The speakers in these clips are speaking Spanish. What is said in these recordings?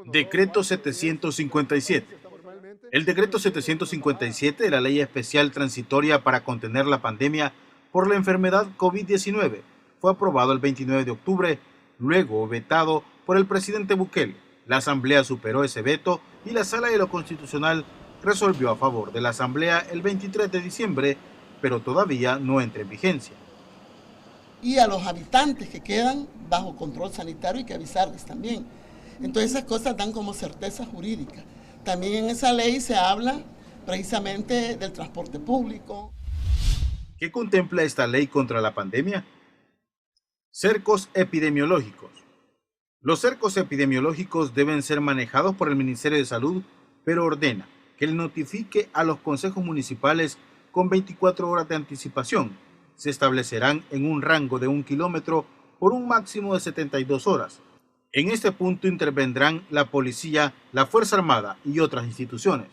Decreto 757. El decreto 757 de la Ley Especial Transitoria para contener la pandemia por la enfermedad COVID-19 fue aprobado el 29 de octubre, luego vetado por el presidente Bukele. La Asamblea superó ese veto y la Sala de lo Constitucional resolvió a favor de la Asamblea el 23 de diciembre, pero todavía no entra en vigencia. Y a los habitantes que quedan bajo control sanitario hay que avisarles también. Entonces esas cosas dan como certeza jurídica. También en esa ley se habla precisamente del transporte público. ¿Qué contempla esta ley contra la pandemia? Cercos epidemiológicos. Los cercos epidemiológicos deben ser manejados por el Ministerio de Salud, pero ordena que le notifique a los consejos municipales con 24 horas de anticipación. Se establecerán en un rango de 1 kilómetro por un máximo de 72 horas. En este punto intervendrán la policía, la Fuerza Armada y otras instituciones.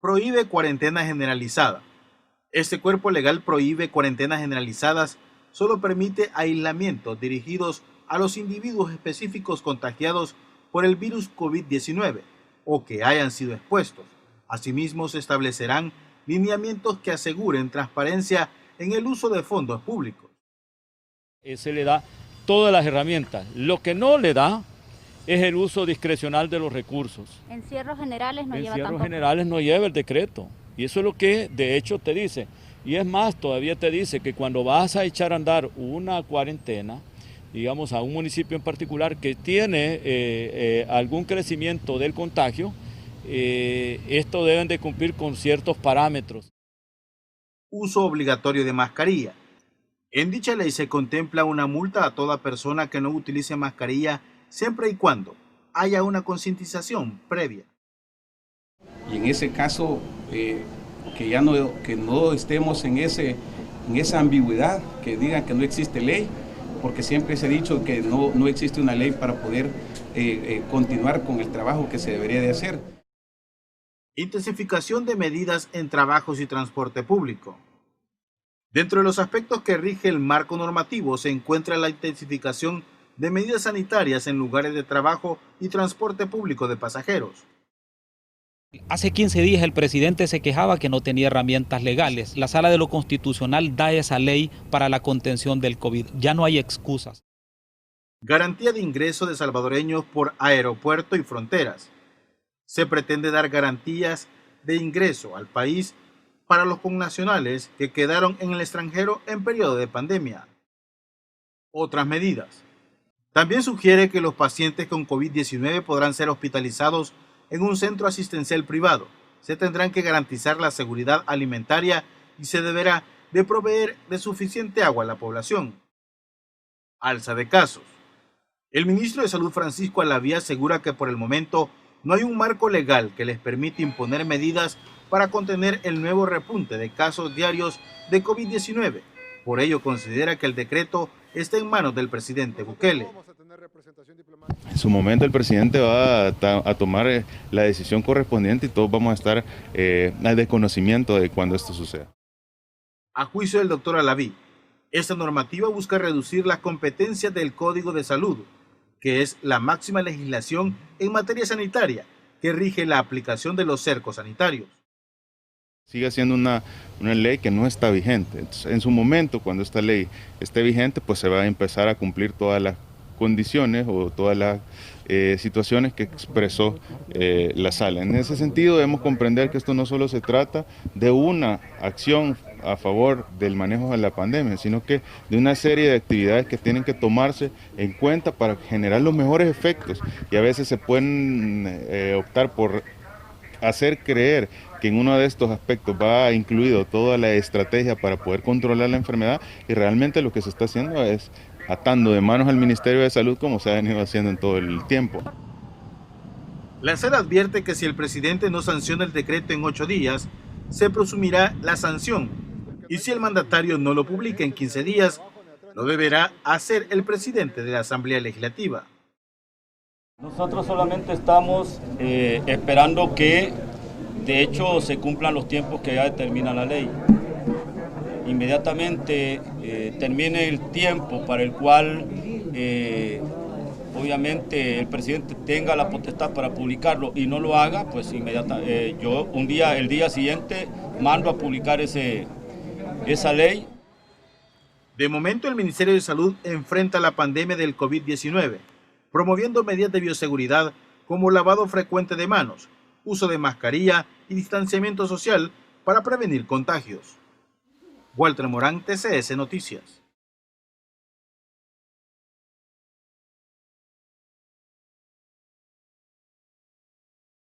Prohíbe cuarentena generalizada. Este cuerpo legal prohíbe cuarentenas generalizadas, solo permite aislamientos dirigidos a los individuos específicos contagiados por el virus COVID-19 o que hayan sido expuestos. Asimismo, se establecerán lineamientos que aseguren transparencia en el uso de fondos públicos. Se le da todas las herramientas. Lo que no le da es el uso discrecional de los recursos. Encierros generales no lleva tampoco. Encierros generales no lleva el decreto. Y eso es lo que de hecho te dice. Y es más, todavía te dice que cuando vas a echar a andar una cuarentena, digamos a un municipio en particular que tiene algún crecimiento del contagio, esto deben de cumplir con ciertos parámetros. Uso obligatorio de mascarilla. En dicha ley se contempla una multa a toda persona que no utilice mascarilla siempre y cuando haya una concientización previa. Y en ese caso, que no estemos en esa ambigüedad, que digan que no existe ley, porque siempre se ha dicho que no existe una ley para poder continuar con el trabajo que se debería de hacer. Intensificación de medidas en trabajos y transporte público. Dentro de los aspectos que rige el marco normativo se encuentra la intensificación de medidas sanitarias en lugares de trabajo y transporte público de pasajeros. Hace 15 días el presidente se quejaba que no tenía herramientas legales. La Sala de lo Constitucional da esa ley para la contención del COVID. Ya no hay excusas. Garantía de ingreso de salvadoreños por aeropuerto y fronteras. Se pretende dar garantías de ingreso al país para los connacionales que quedaron en el extranjero en periodo de pandemia. Otras medidas. También sugiere que los pacientes con COVID-19 podrán ser hospitalizados en un centro asistencial privado. Se tendrán que garantizar la seguridad alimentaria y se deberá de proveer de suficiente agua a la población. Alza de casos. El ministro de Salud Francisco Alaví asegura que por el momento no hay un marco legal que les permita imponer medidas para contener el nuevo repunte de casos diarios de COVID-19. Por ello considera que el decreto está en manos del presidente Bukele. En su momento el presidente va a tomar la decisión correspondiente y todos vamos a estar al desconocimiento de cuando esto suceda. A juicio del doctor Alaví, esta normativa busca reducir las competencias del Código de Salud, que es la máxima legislación en materia sanitaria que rige la aplicación de los cercos sanitarios. Sigue siendo una ley que no está vigente. Entonces, en su momento, cuando esta ley esté vigente, pues se va a empezar a cumplir todas las condiciones o todas las situaciones que expresó la sala. En ese sentido debemos comprender que esto no solo se trata de una acción a favor del manejo de la pandemia, sino que de una serie de actividades que tienen que tomarse en cuenta para generar los mejores efectos, y a veces se pueden optar por hacer creer que en uno de estos aspectos va incluido toda la estrategia para poder controlar la enfermedad, y realmente lo que se está haciendo es atando de manos al Ministerio de Salud como se ha venido haciendo en todo el tiempo. La sala advierte que si el presidente no sanciona el decreto en 8 días, se presumirá la sanción, y si el mandatario no lo publica en 15 días, lo deberá hacer el presidente de la Asamblea Legislativa. Nosotros solamente estamos esperando que de hecho se cumplan los tiempos que ya determina la ley. Inmediatamente termine el tiempo para el cual obviamente el presidente tenga la potestad para publicarlo y no lo haga, pues inmediatamente yo el día siguiente mando a publicar esa ley. De momento, el Ministerio de Salud enfrenta la pandemia del COVID-19, promoviendo medidas de bioseguridad como lavado frecuente de manos, uso de mascarilla y distanciamiento social para prevenir contagios. Walter Morán, TCS Noticias.